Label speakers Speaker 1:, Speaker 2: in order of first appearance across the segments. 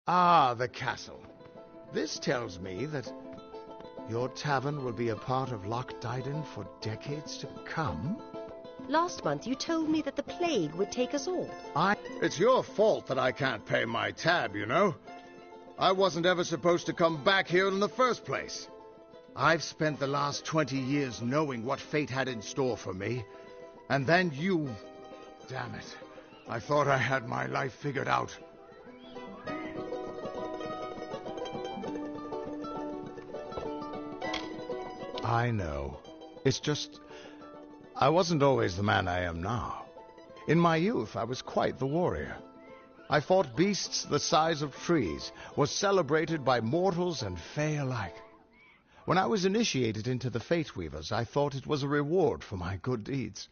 Speaker 1: Ah, the castle. This tells me that your tavern will be a part of Loch Dyden for decades to come.
Speaker 2: Last month you told me that the plague would take us all.
Speaker 1: It's your fault that I can't pay my tab, you know. I wasn't ever supposed to come back here in the first place. I've spent the last 20 years knowing what fate had in store for me. And then you... Damn it. I thought I had my life figured out. I know. It's just... I wasn't always the man I am now. In my youth, I was quite the warrior. I fought beasts the size of trees, was celebrated by mortals and fae alike. When I was initiated into the Fate Weavers, I thought it was a reward for my good deeds.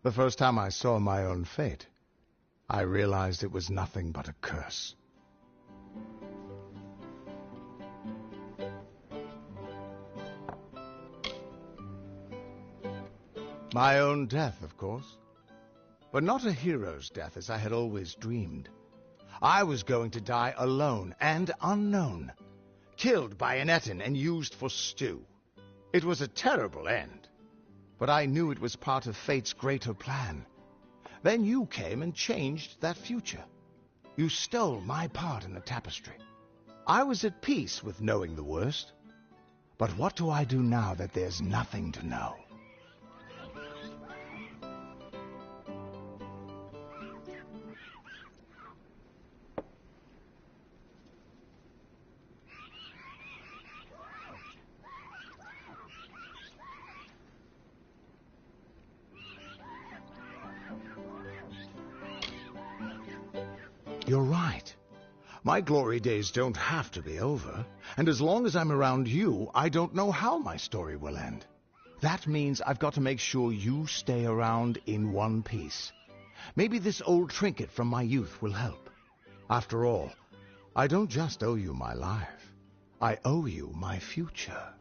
Speaker 1: The first time I saw my own fate, I realized it was nothing but a curse. My own death, of course. But not a hero's death as I had always dreamed. I was going to die alone and unknown, killed by an Etin and used for stew. It was a terrible end, but I knew it was part of fate's greater plan. Then you came and changed that future. You stole my part in the tapestry. I was at peace with knowing the worst. But what do I do now that there's nothing to know? You're right. My glory days don't have to be over, and as long as I'm around you, I don't know how my story will end. That means I've got to make sure you stay around in one piece. Maybe this old trinket from my youth will help. After all, I don't just owe you my life. I owe you my future.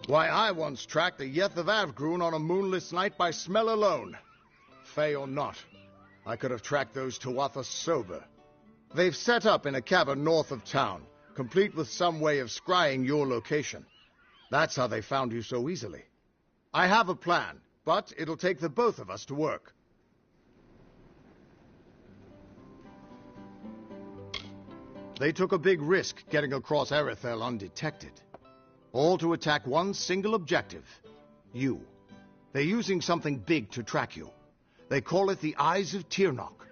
Speaker 1: Why, I once tracked the Yeth of Avgrun on a moonless night by smell alone. Fey or not, I could have tracked those Tuatha sober. They've set up in a cavern north of town, complete with some way of scrying your location. That's how they found you so easily. I have a plan, but it'll take the both of us to work. They took a big risk getting across Erethel undetected. All to attack one single objective. You. They're using something big to track you. They call it the Eyes of Tirnoch.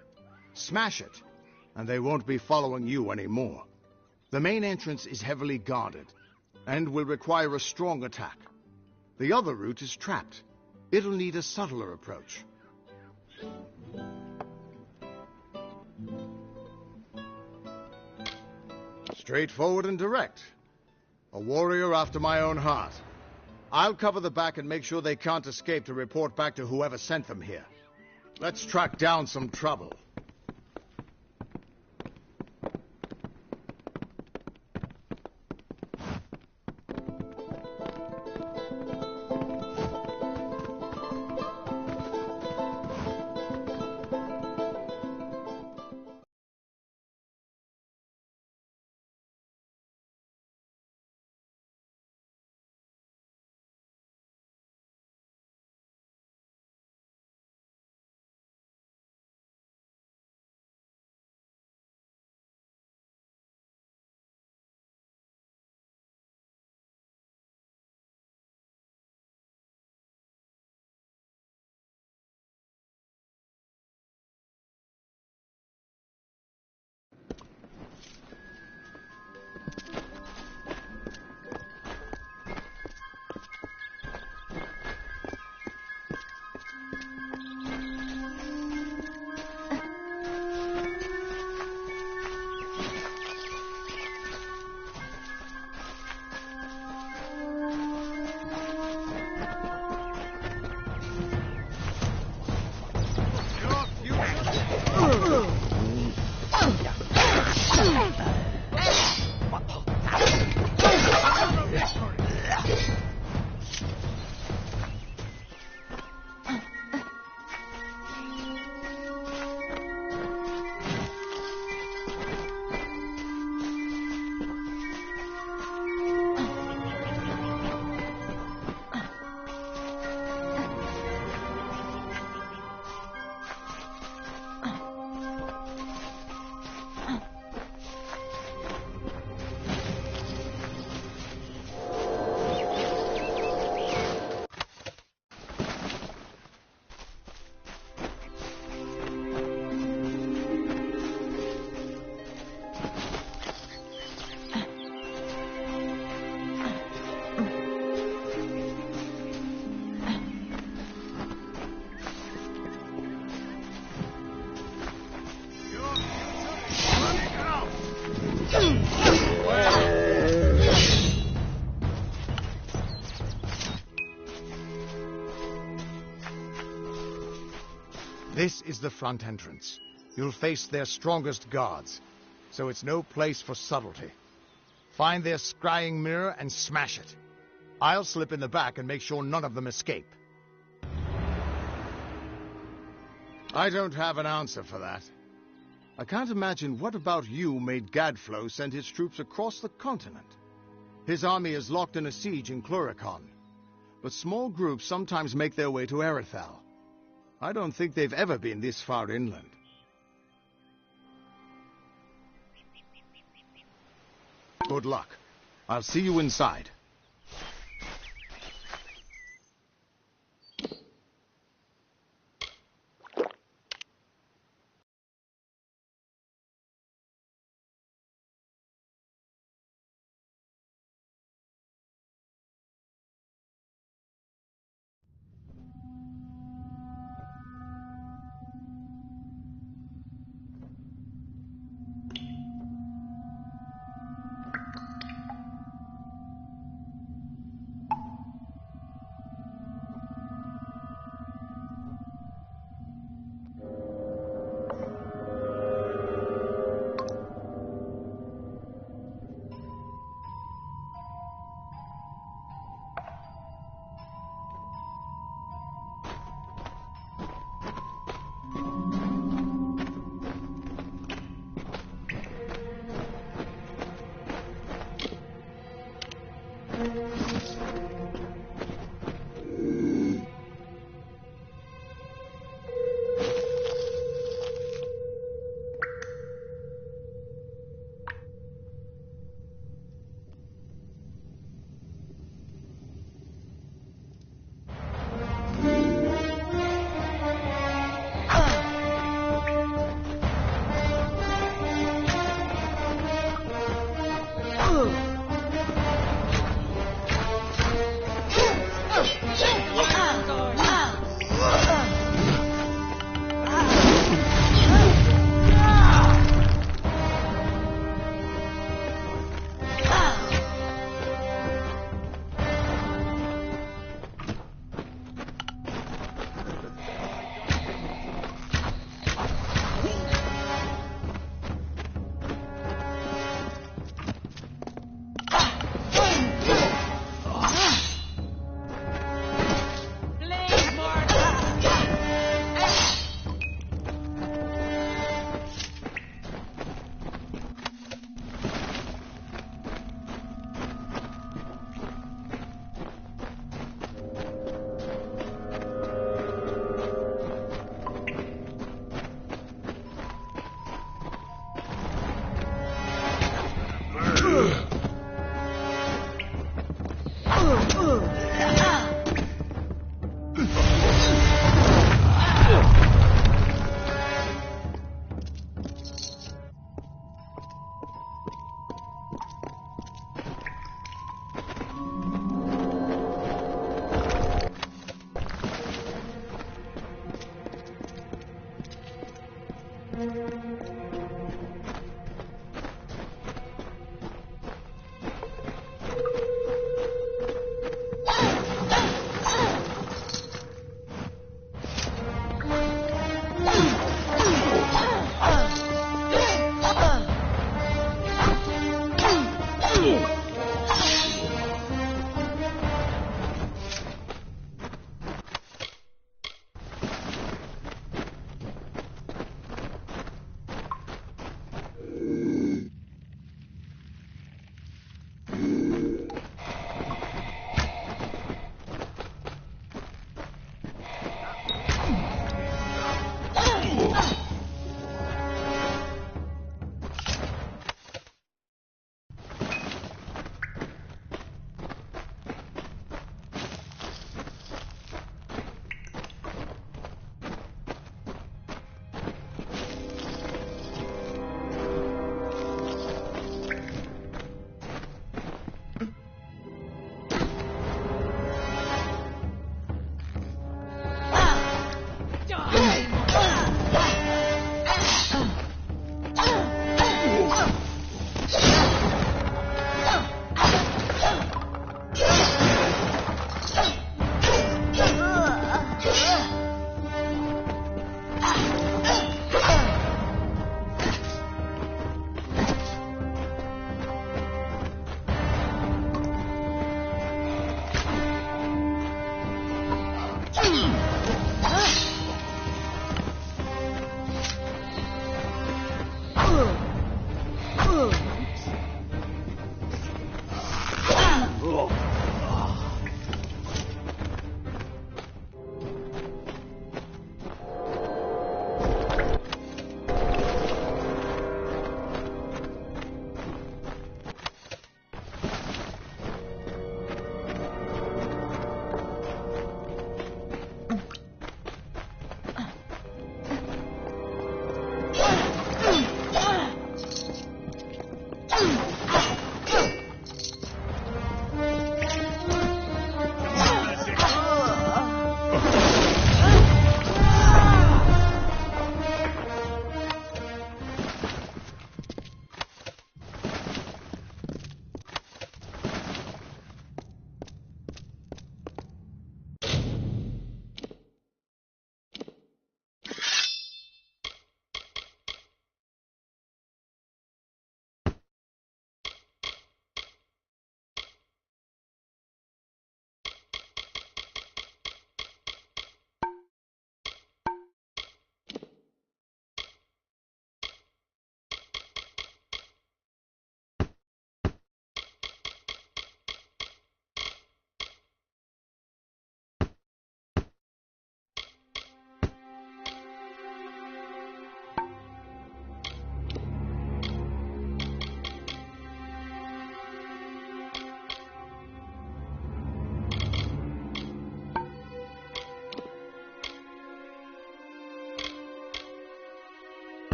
Speaker 1: Smash it, and they won't be following you anymore. The main entrance is heavily guarded, and will require a strong attack. The other route is trapped. It'll need a subtler approach. Straightforward and direct. A warrior after my own heart. I'll cover the back and make sure they can't escape to report back to whoever sent them here. Let's track down some trouble. This is the front entrance. You'll face their strongest guards, so it's no place for subtlety. Find their scrying mirror and smash it. I'll slip in the back and make sure none of them escape. I don't have an answer for that. I can't imagine what about you made Gadflow send his troops across the continent. His army is locked in a siege in Cluricon, but small groups sometimes make their way to Erithal. I don't think they've ever been this far inland. Good luck. I'll see you inside.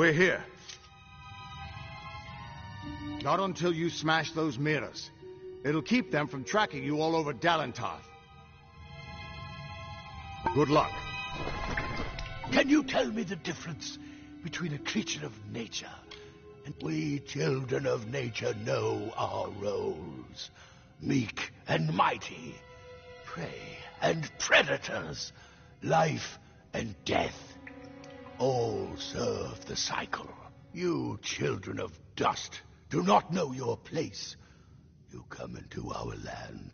Speaker 1: We're here. Not until you smash those mirrors. It'll keep them from tracking you all over Dalentarth. Good luck.
Speaker 3: Can you tell me the difference between a creature of nature and we children of nature know our roles? Meek and mighty, prey and predators, life and death, all serve the cycle. You children of dust do not know your place. You come into our land.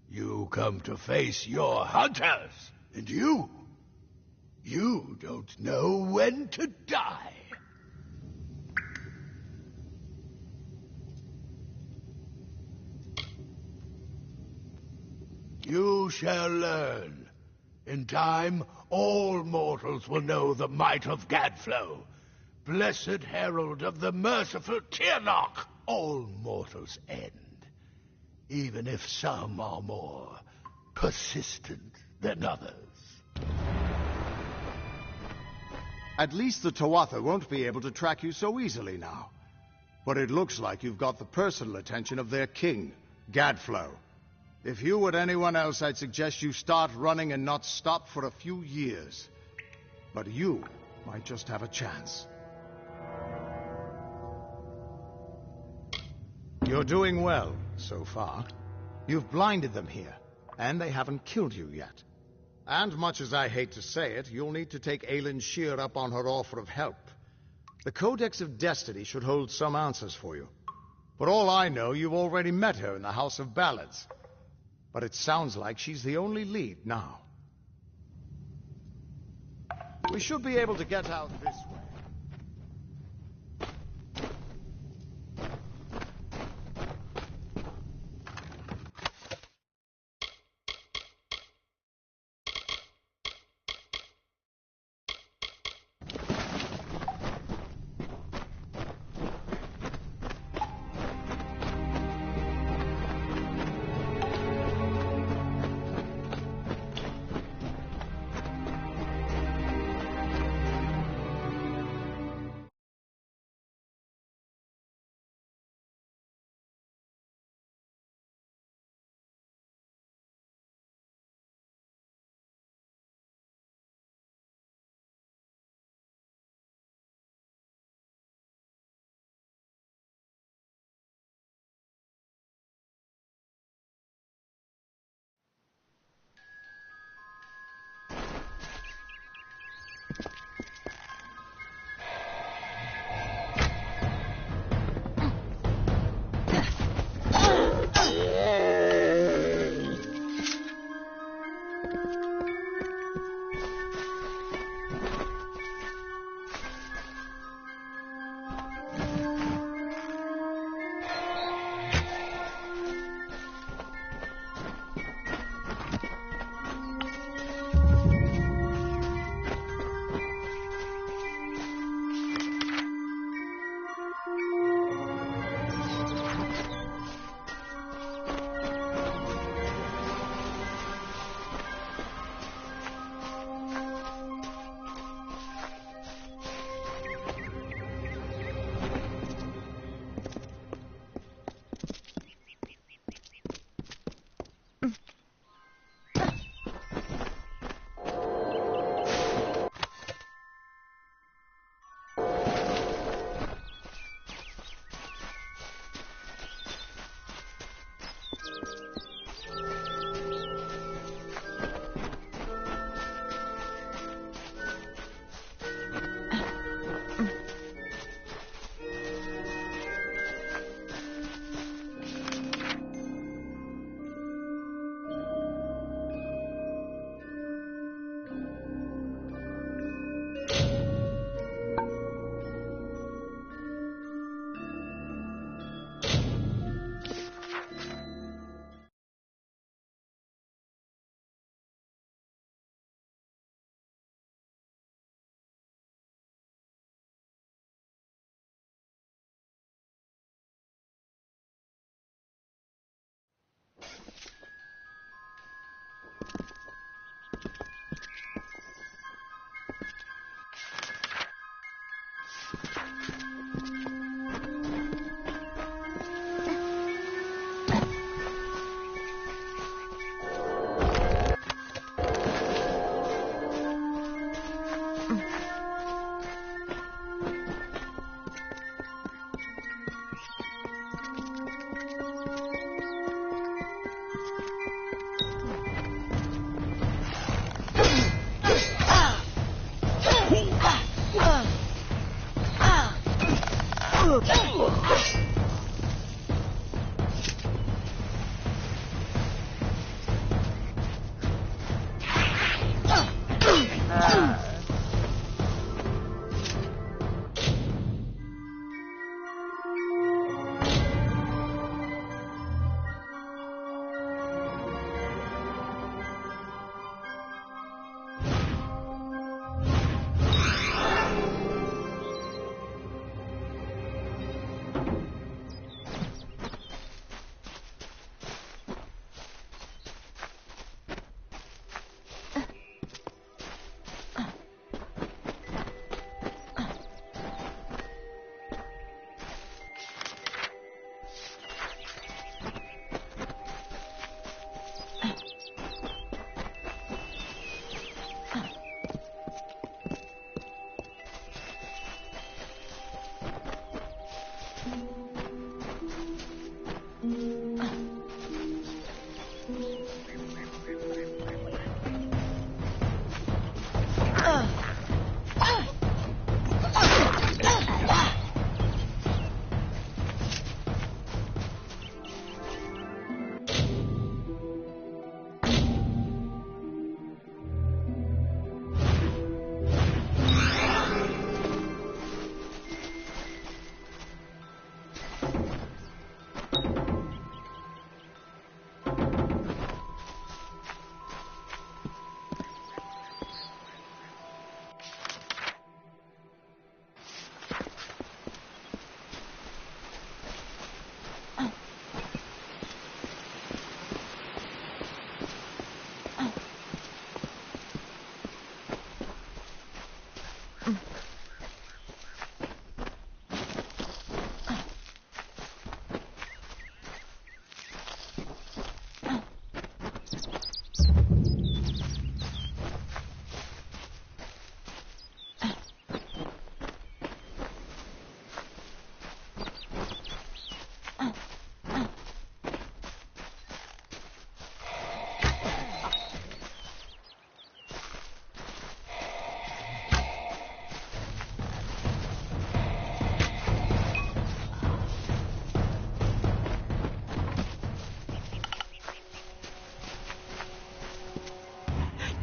Speaker 3: You come to face your hunters. And you don't know when to die. You shall learn. In time, all mortals will know the might of Gadflow, blessed herald of the merciful Tirnoch. All mortals end, even if some are more persistent than others.
Speaker 1: At least the Tuatha won't be able to track you so easily now. But it looks like you've got the personal attention of their king, Gadflow. If you were anyone else, I'd suggest you start running and not stop for a few years. But you might just have a chance. You're doing well, so far. You've blinded them here, and they haven't killed you yet. And much as I hate to say it, you'll need to take Aelin Shear up on her offer of help. The Codex of Destiny should hold some answers for you. For all I know, you've already met her in the House of Ballads. But it sounds like she's the only lead now. We should be able to get out this way.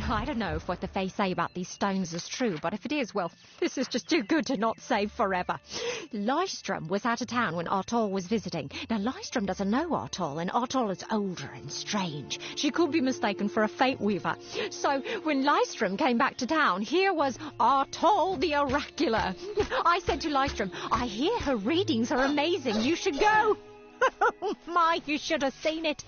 Speaker 4: I don't know if what the Fae say about these stones is true, but if it is, well, this is just too good to not save forever. Lystrom was out of town when Artol was visiting. Now, Lystrom doesn't know Artol, and Artol is older and strange. She could be mistaken for a fate weaver. So, when Lystrom came back to town, here was Artol the Oracular. I said to Lystrom, I hear her readings are amazing. You should go. Oh, my, you should have seen it.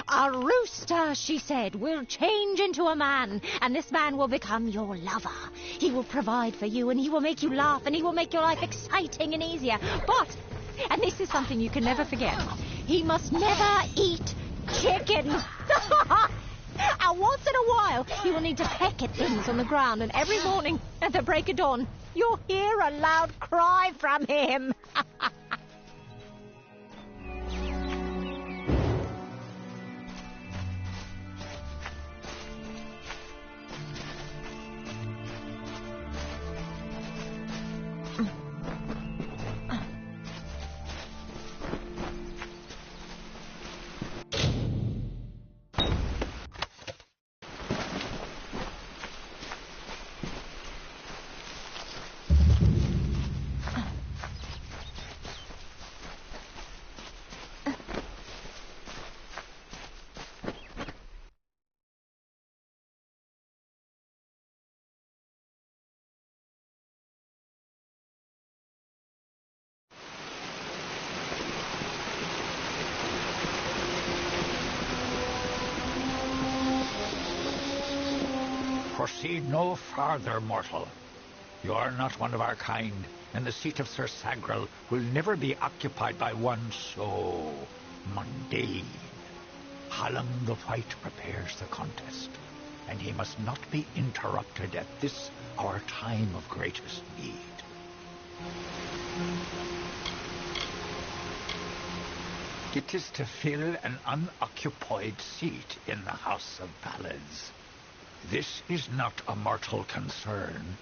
Speaker 4: A rooster, she said, will change into a man, and this man will become your lover. He will provide for you, and he will make you laugh, and he will make your life exciting and easier. But, and this is something you can never forget, he must never eat chicken. And once in a while, he will need to peck at things on the ground, and every morning at the break of dawn, you'll hear a loud cry from him.
Speaker 5: Proceed no farther, mortal. You are not one of our kind, and the seat of Sir Sagrel will never be occupied by one so mundane. Hallam the White prepares the contest, and he must not be interrupted at this our time of greatest need. It is to fill an unoccupied seat in the House of Ballads. This is not a mortal concern.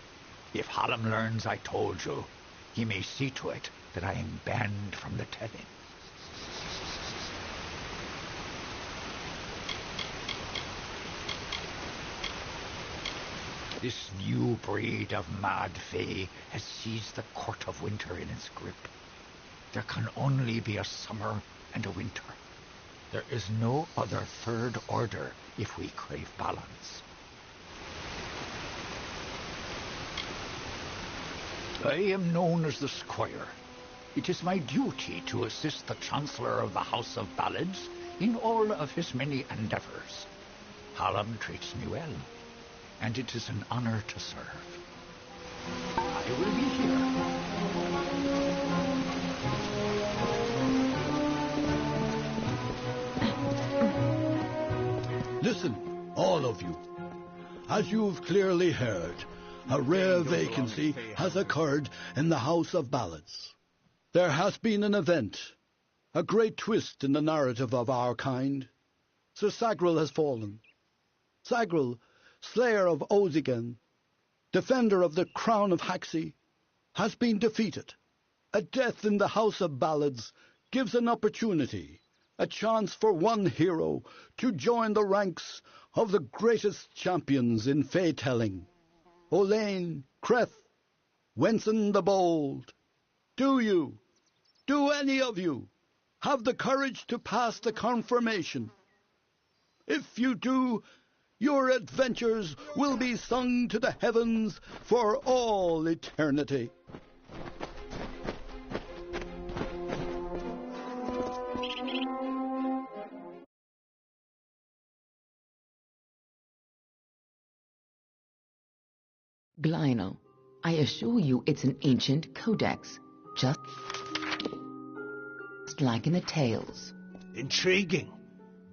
Speaker 5: If Hallam learns I told you, he may see to it that I am banned from the telling. This new breed of mad fae has seized the court of winter in its grip. There can only be a summer and a winter. There is no other third order if we crave balance. I am known as the Squire. It is my duty to assist the Chancellor of the House of Ballads in all of his many endeavours. Hallam treats me well, and it is an honour to serve. I will be here.
Speaker 3: Listen, all of you. As you've clearly heard, a rare vacancy has occurred in the House of Ballads. There has been an event, a great twist in the narrative of our kind.
Speaker 6: Sir Sagrel has fallen. Sagrel, slayer of Ozigan, defender of the crown of Haxi, has been defeated. A death in the House of Ballads gives an opportunity, a chance for one hero to join the ranks of the greatest champions in fey-telling. Olain, Creth, Wenson the Bold, do any of you, have the courage to pass the confirmation? If you do, your adventures will be sung to the heavens for all eternity.
Speaker 7: Glynel, I assure you it's an ancient codex, just like in the tales.
Speaker 3: Intriguing.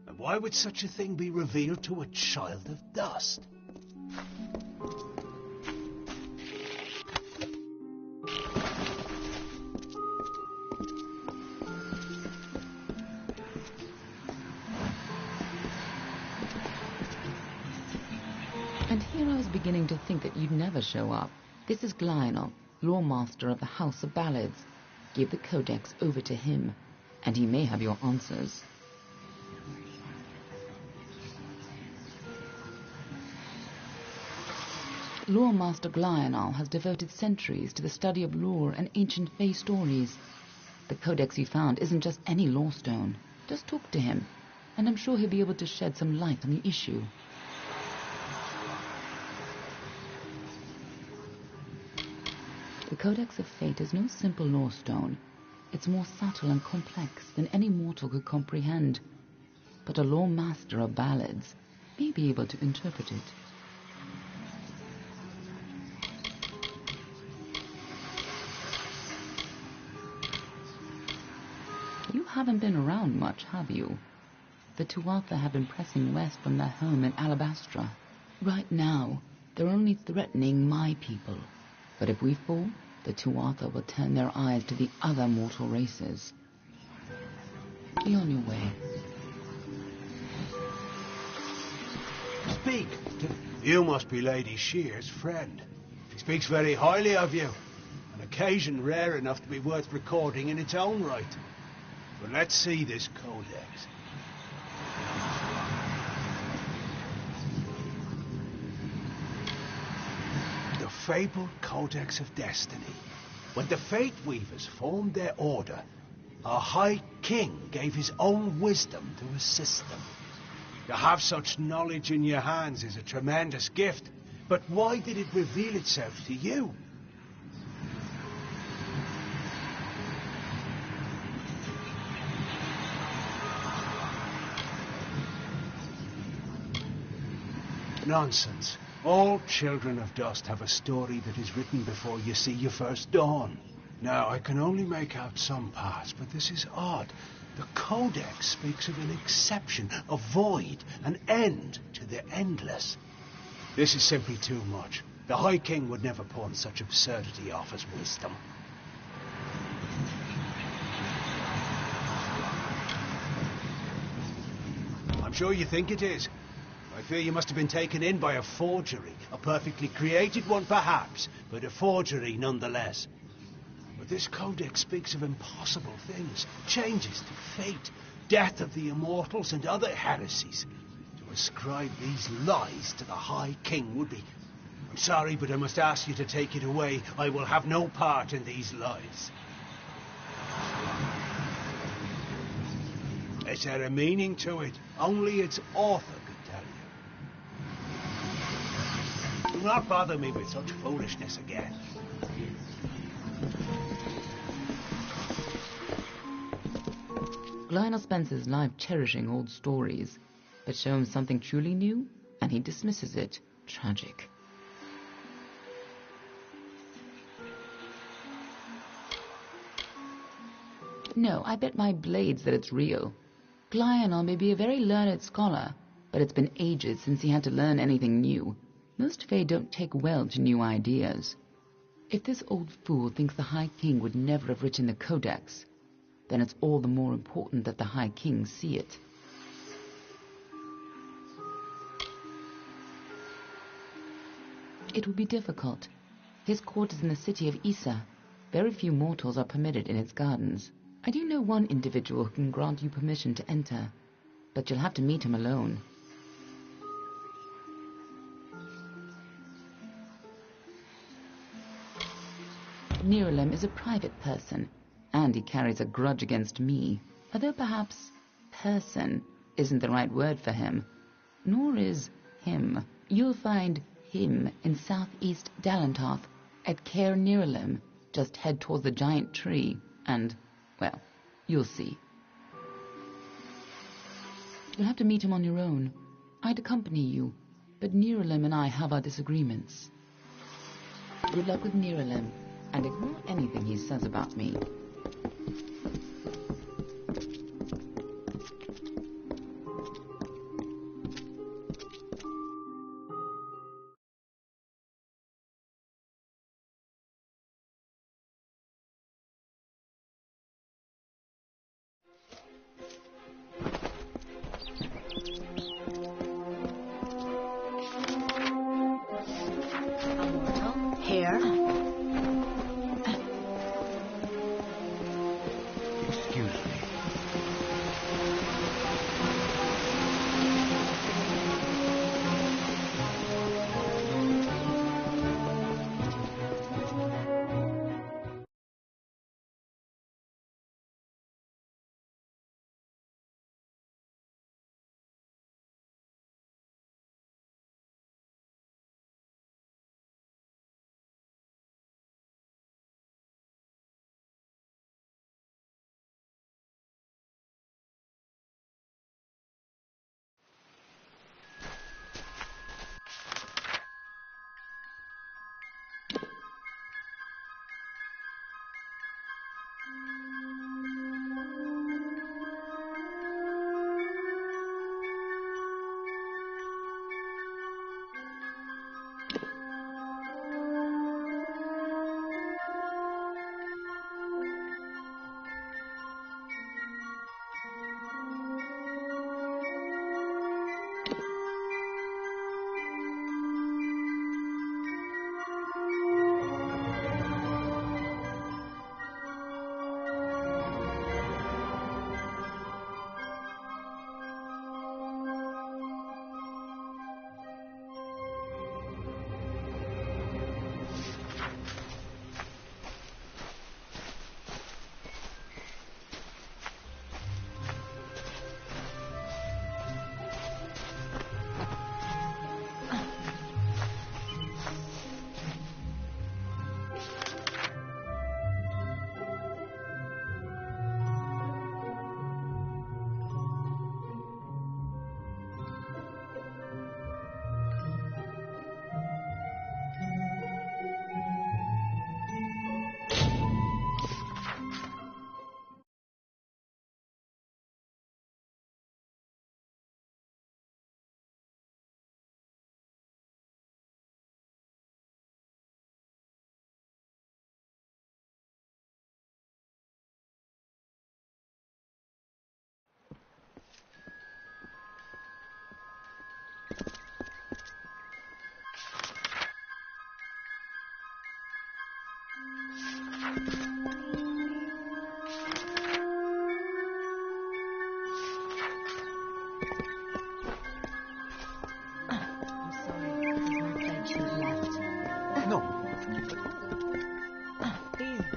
Speaker 3: And why would such a thing be revealed to a child of dust?
Speaker 7: And here I was beginning to think that you'd never show up. This is Glynel, lawmaster of the House of Ballads. Give the codex over to him, and he may have your answers. Lawmaster Glynel has devoted centuries to the study of lore and ancient Fey stories. The codex he found isn't just any lawstone. Just talk to him, and I'm sure he'll be able to shed some light on the issue. The Codex of Fate is no simple lawstone. It's more subtle and complex than any mortal could comprehend. But a lawmaster of ballads may be able to interpret it. You haven't been around much, have you? The Tuatha have been pressing west from their home in Alabastra. Right now, they're only threatening my people. But if we fall, the Tuatha will turn their eyes to the other mortal races. Be on your way.
Speaker 3: Speak. You must be Lady Shear's friend. She speaks very highly of you. An occasion rare enough to be worth recording in its own right. But let's see this codex. The fabled Codex of Destiny. When the Fate Weavers formed their order, our High King gave his own wisdom to assist them. To have such knowledge in your hands is a tremendous gift, but why did it reveal itself to you? Nonsense. All children of dust have a story that is written before you see your first dawn. Now, I can only make out some parts, but this is odd. The Codex speaks of an exception, a void, an end to the endless. This is simply too much. The High King would never pawn such absurdity off as wisdom. I'm sure you think it is. I fear you must have been taken in by a forgery. A perfectly created one, perhaps, but a forgery nonetheless. But this codex speaks of impossible things, changes to fate, death of the immortals, and other heresies. To ascribe these lies to the High King would be... I'm sorry, but I must ask you to take it away. I will have no part in these lies. Is there a meaning to it? Only its author could tell you. Do not bother me with such foolishness again.
Speaker 7: Glynel spends his life cherishing old stories, but show him something truly new, and he dismisses it. Tragic. No, I bet my blades that it's real. Glynel may be a very learned scholar, but it's been ages since he had to learn anything new. Most Fae don't take well to new ideas. If this old fool thinks the High King would never have written the Codex, then it's all the more important that the High King see it. It would be difficult. His court is in the city of Isa. Very few mortals are permitted in its gardens. I do know one individual who can grant you permission to enter, but you'll have to meet him alone. Nirelem is a private person, and he carries a grudge against me, although perhaps person isn't the right word for him, nor is him. You'll find him in southeast Dalantoth at Caer Nirelem. Just head towards the giant tree, and, well, you'll see. You'll have to meet him on your own. I'd accompany you, but Nirelem and I have our disagreements. Good luck with Nirelem, and ignore anything he says about me.
Speaker 2: Here.
Speaker 5: Excuse me.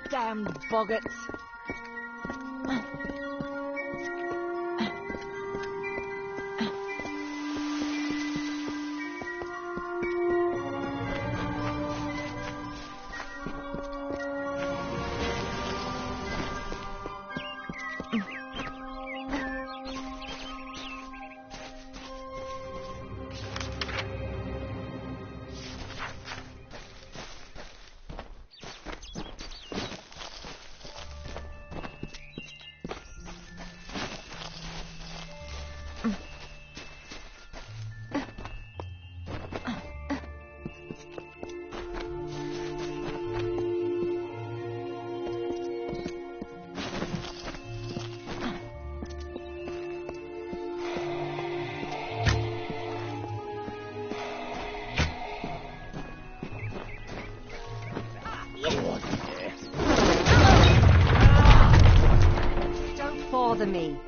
Speaker 8: Damned boggarts.
Speaker 2: me.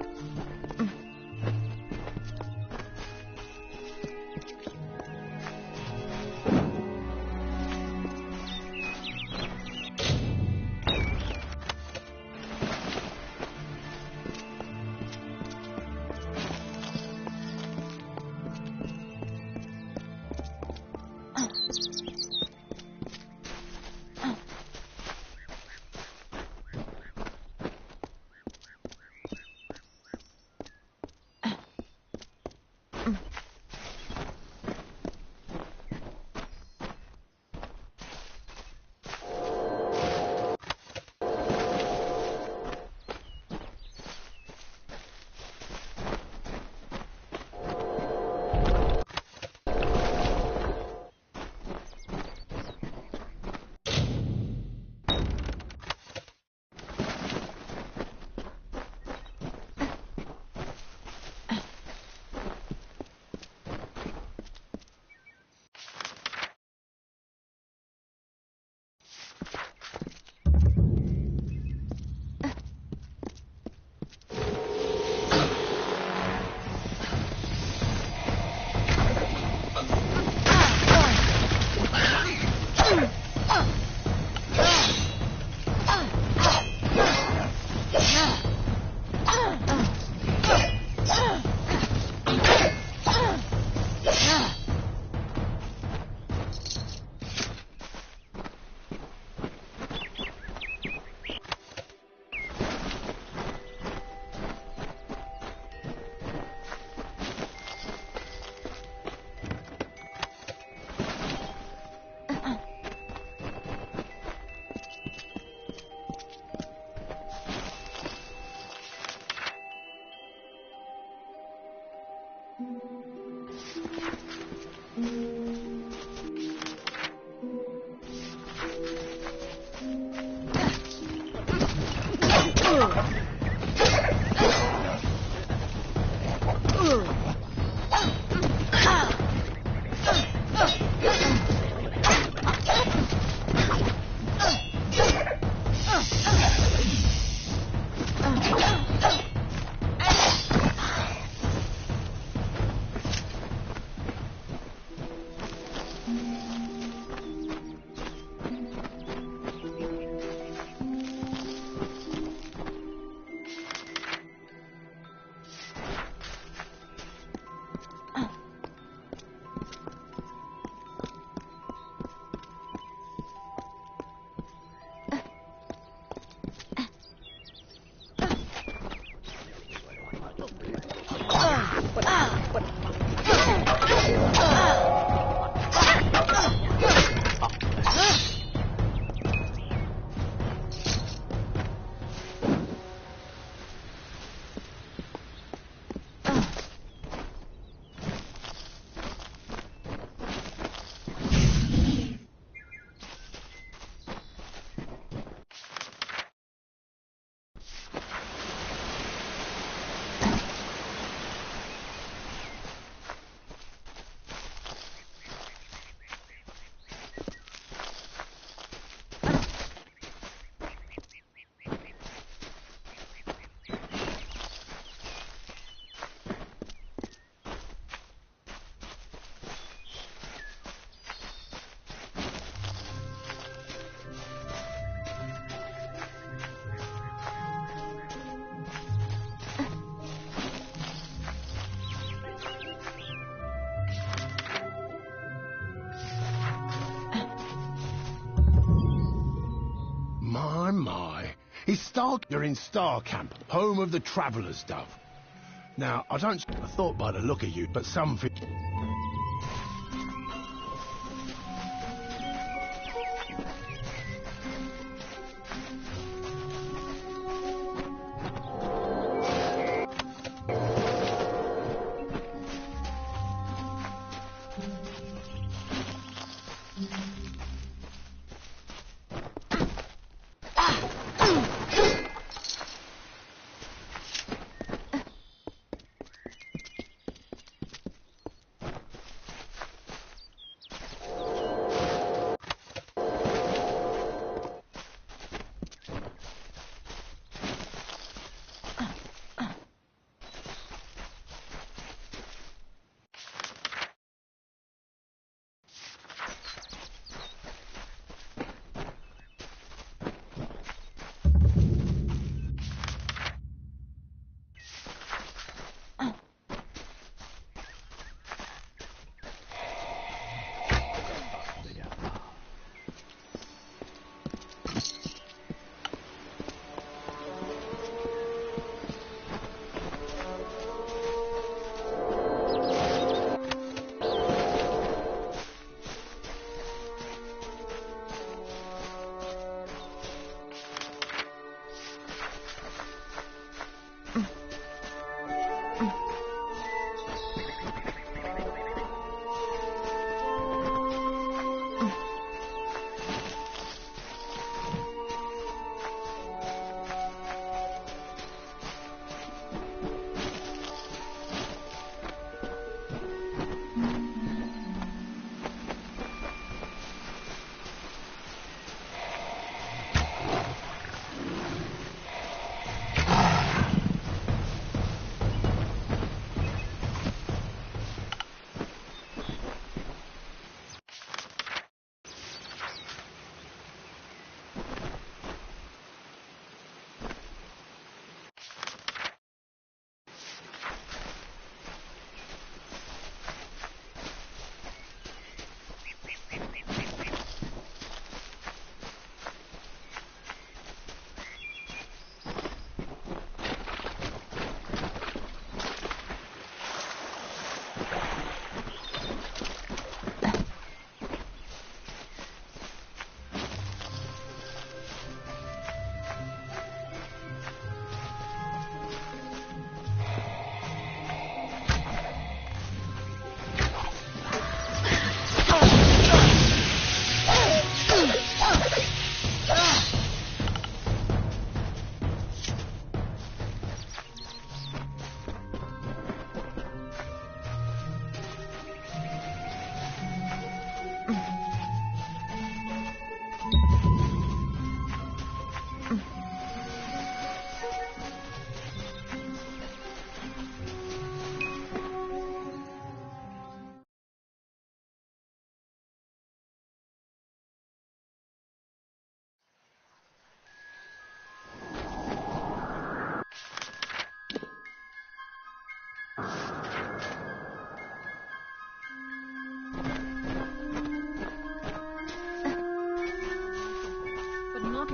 Speaker 3: My. It's Star... You're in Star Camp, home of the Traveller's Dove. Now, I thought by the look of you, but something...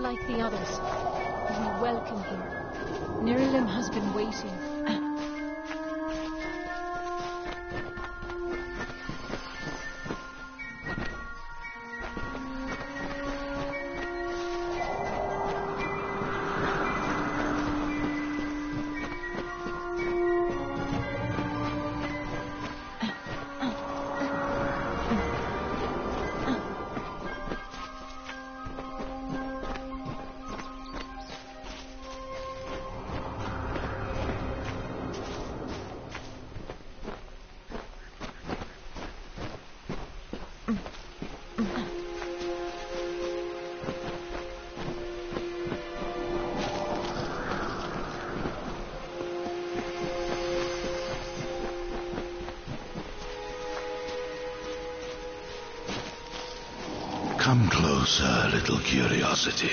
Speaker 8: like the others. We welcome him. Nirilim has been waiting.
Speaker 3: Come closer, little curiosity.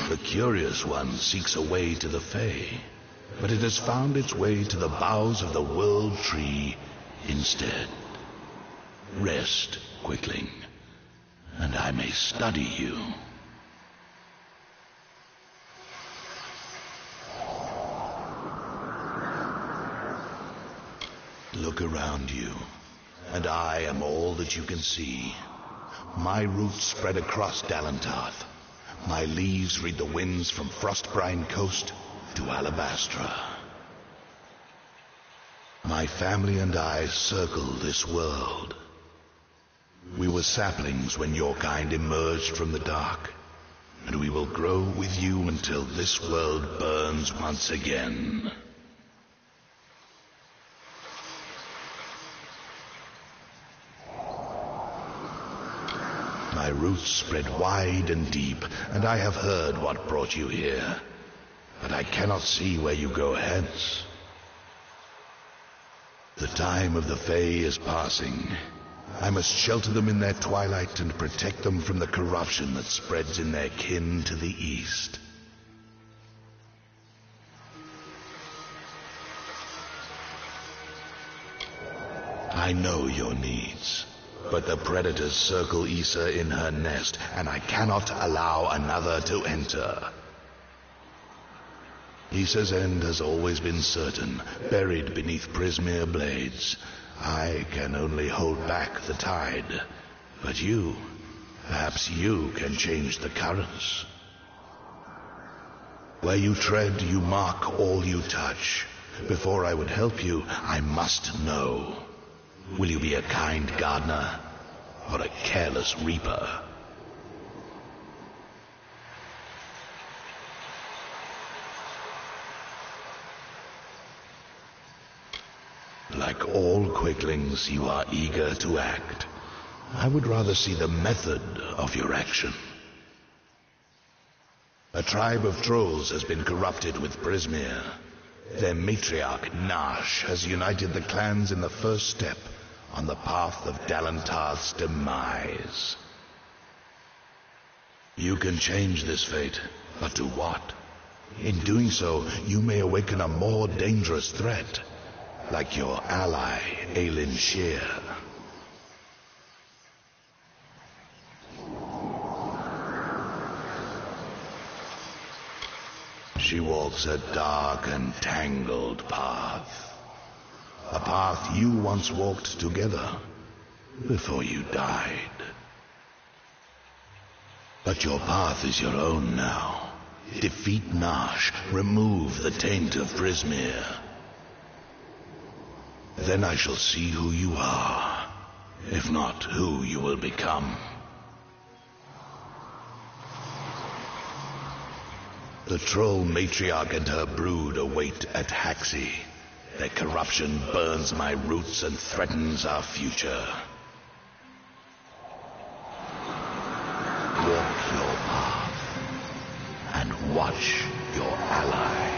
Speaker 3: The curious one seeks a way to the Fae, but it has found its way to the boughs of the World Tree instead. Rest, Quickling, and I may study you. Look around you, and I am all that you can see. My roots spread across Dalantarth. My leaves read the winds from Frostbrine Coast to Alabastra. My family and I circle this world. We were saplings when your kind emerged from the dark, and we will grow with you until this world burns once again. My roots spread wide and deep, and I have heard what brought you here, but I cannot see where you go hence. The time of the Fae is passing. I must shelter them in their twilight and protect them from the corruption that spreads in their kin to the east. I know your needs, but the predators circle Issa in her nest, and I cannot allow another to enter. Issa's end has always been certain, buried beneath Prismere blades. I can only hold back the tide, but you, perhaps you can change the currents. Where you tread, you mark all you touch. Before I would help you, I must know. Will you be a kind gardener or a careless reaper? Like all quicklings, you are eager to act. I would rather see the method of your action. A tribe of trolls has been corrupted with Prismere. Their matriarch, Nash, has united the clans in the first step on the path of Dalantarth's demise. You can change this fate, but to what? In doing so, you may awaken a more dangerous threat, like your ally, Aelin Shear. She walks a dark and tangled path. A path you once walked together before you died. But your path is your own now. Defeat Nash, remove the taint of Prismere. Then I shall see who you are, if not who you will become. The troll matriarch and her brood await at Haxi. Their corruption burns my roots and threatens our future. Walk your path and watch your ally.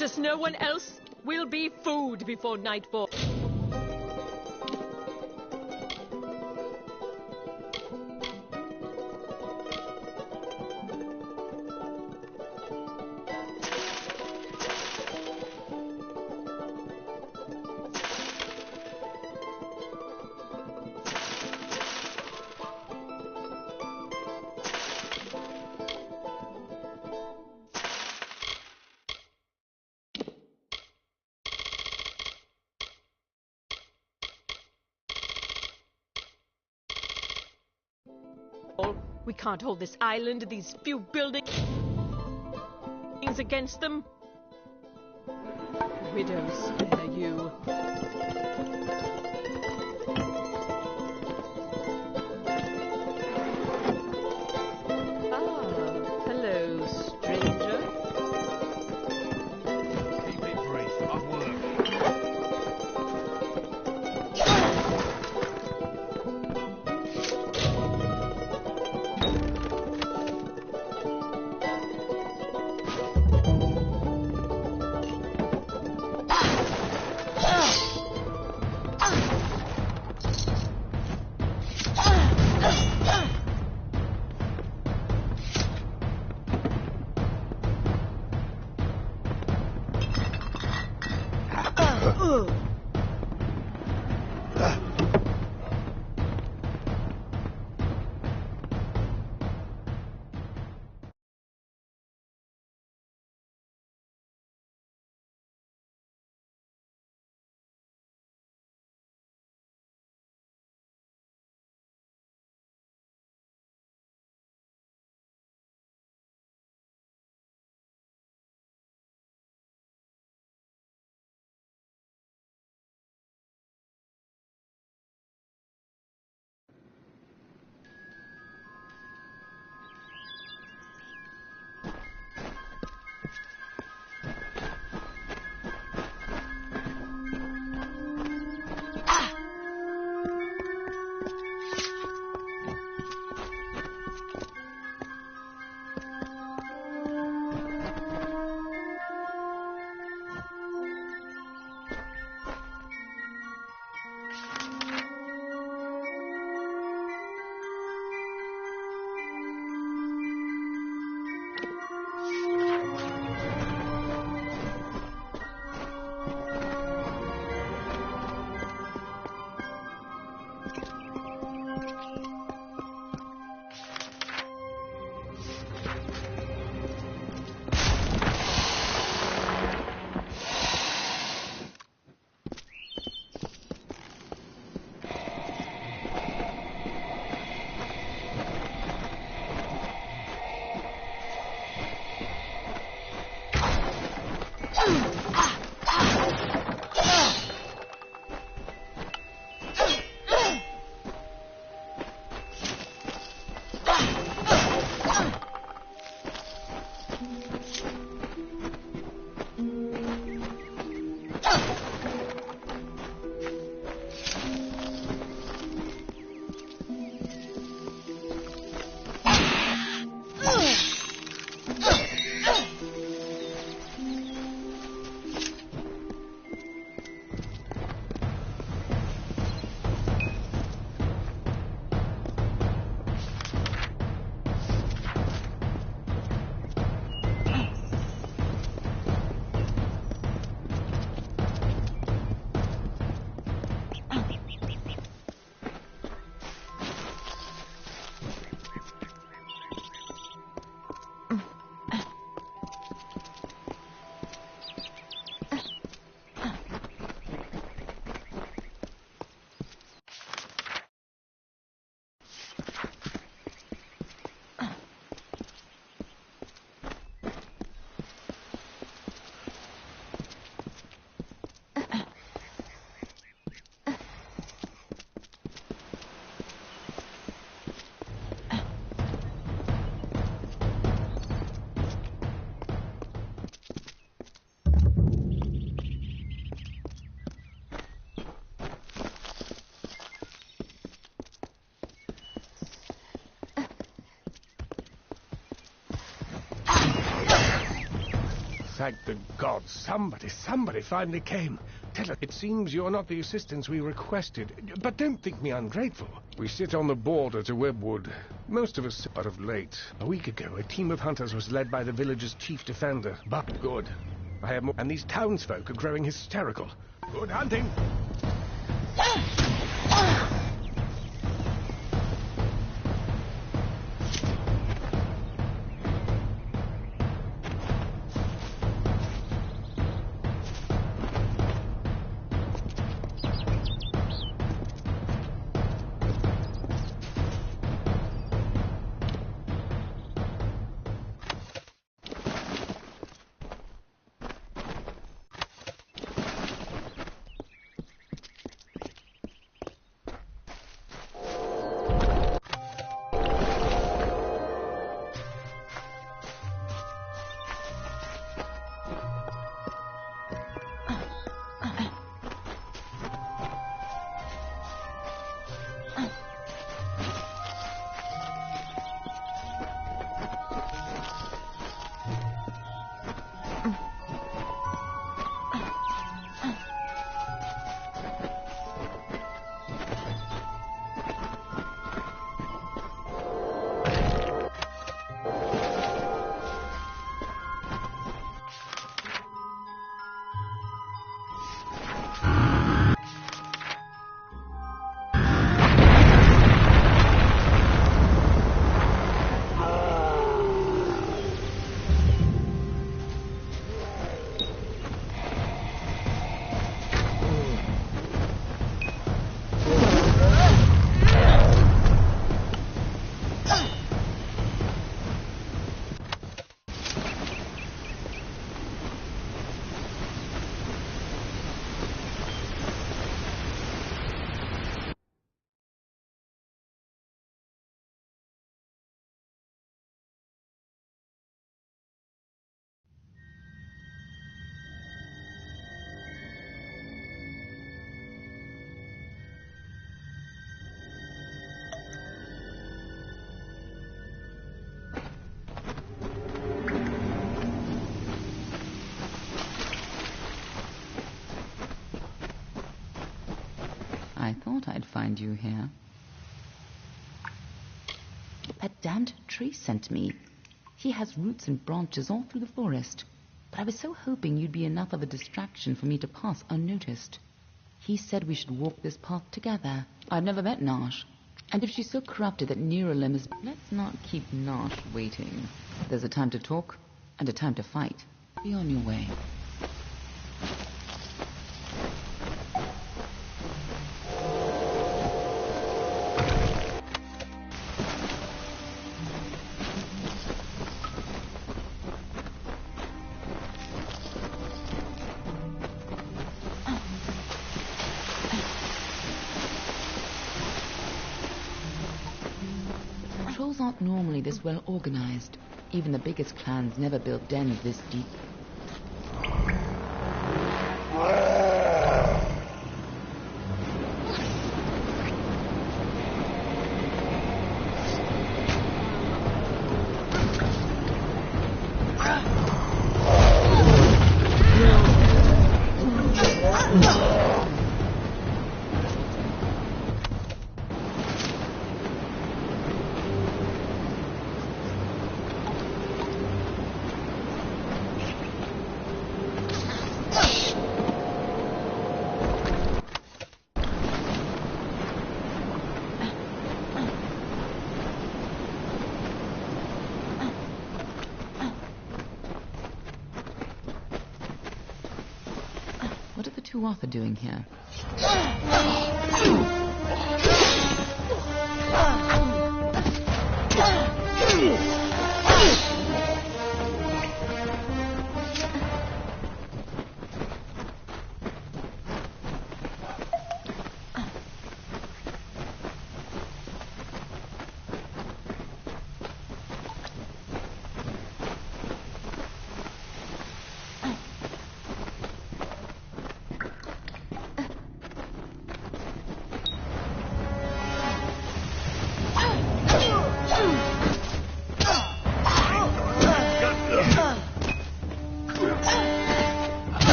Speaker 9: Does no one else will be food before nightfall? We can't hold this island, these few buildings against them. Widows, spare you. Hello, stranger.
Speaker 3: Keep it brief. I've work.
Speaker 10: Thank the gods. Somebody finally came. Tell us, it seems you're not the assistance we requested, but don't think me ungrateful. We sit on the border to Webwood. Most of us are of late. A week ago, a team of hunters was led by the village's chief defender, but good. I have more, and these townsfolk are growing hysterical. Good hunting!
Speaker 7: I thought I'd find you here. That damned tree sent me. He has roots and branches all through the forest. But I was so hoping you'd be enough of a distraction for me to pass unnoticed. He said we should walk this path together. I've never met Nash. And if she's so corrupted that Neuralim is... Let's not keep Nash waiting. There's a time to talk and a time to fight. Be on your way. Trolls aren't normally this well organized. Even the biggest clans never built dens this deep. What are the two Arthur doing here?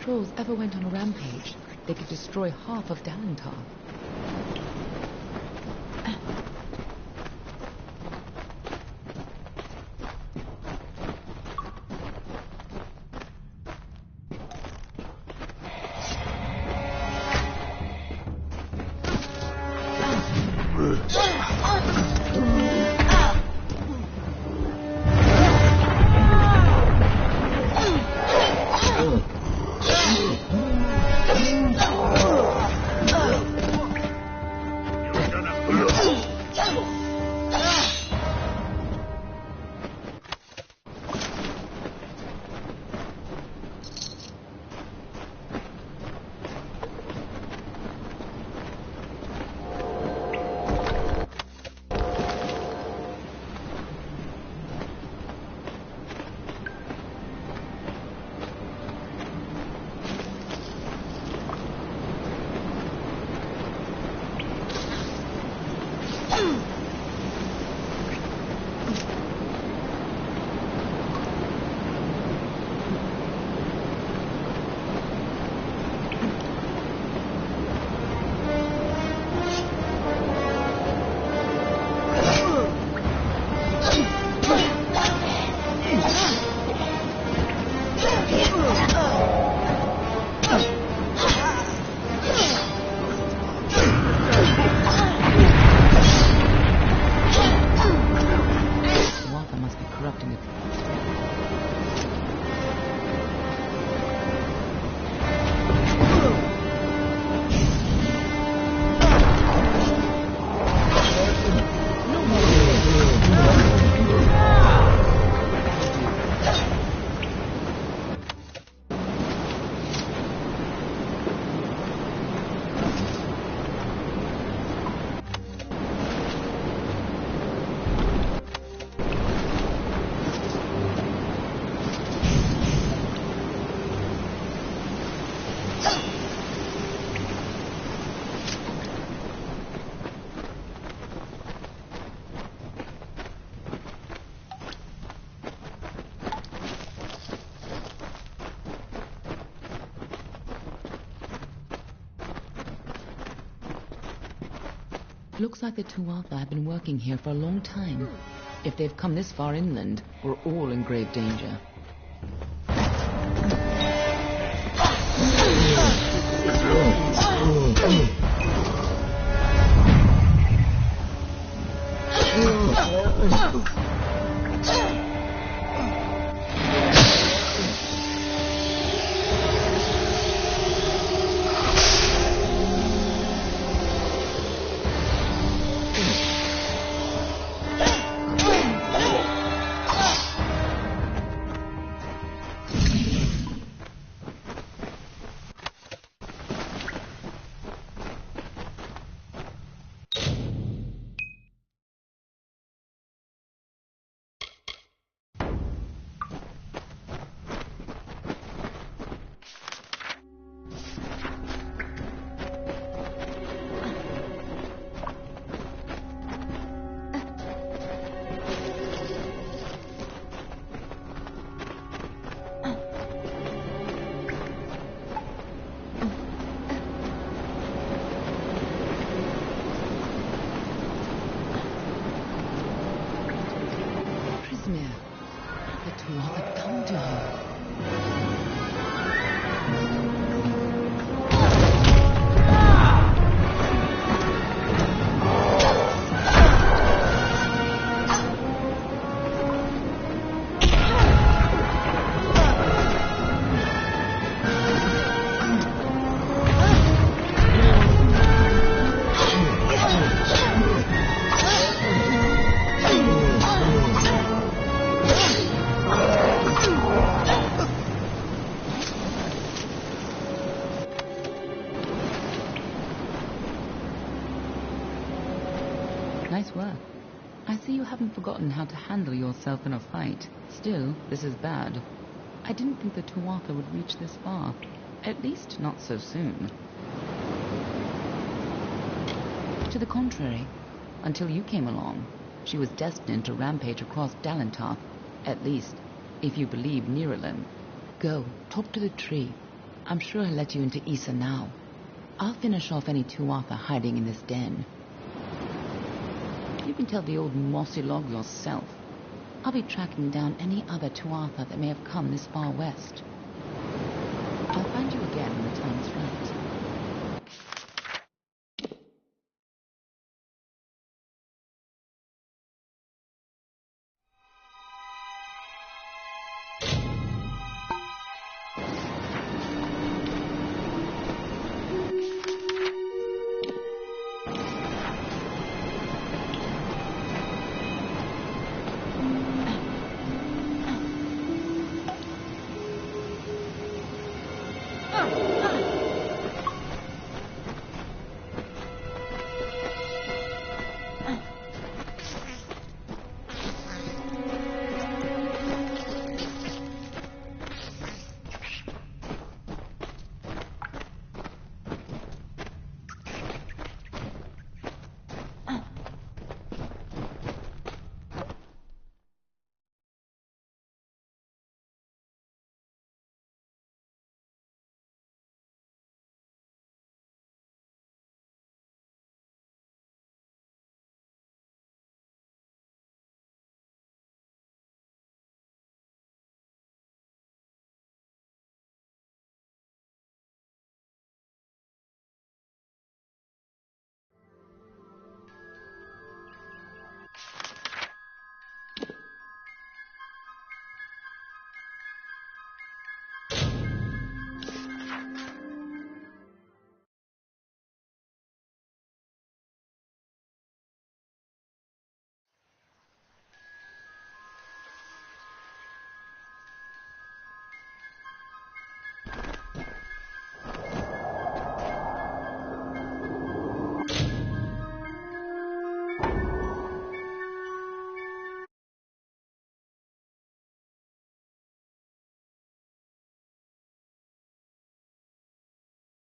Speaker 7: trolls ever went on a rampage, they could destroy half of Dalentar. Looks like the Tuatha have been working here for a long time. If they've come this far inland, we're all in grave danger. Nice work. I see you haven't forgotten how to handle yourself in a fight. Still, this is bad. I didn't think the Tuatha would reach this far. At least not so soon. To the contrary, until you came along, she was destined to rampage across Dalentar. At least, if you believe Niralim. Go, talk to the tree. I'm sure he'll let you into Issa now. I'll finish off any Tuatha hiding in this den. You can tell the old mossy log yourself. I'll be tracking down any other Tuatha that may have come this far west. I'll find you again when the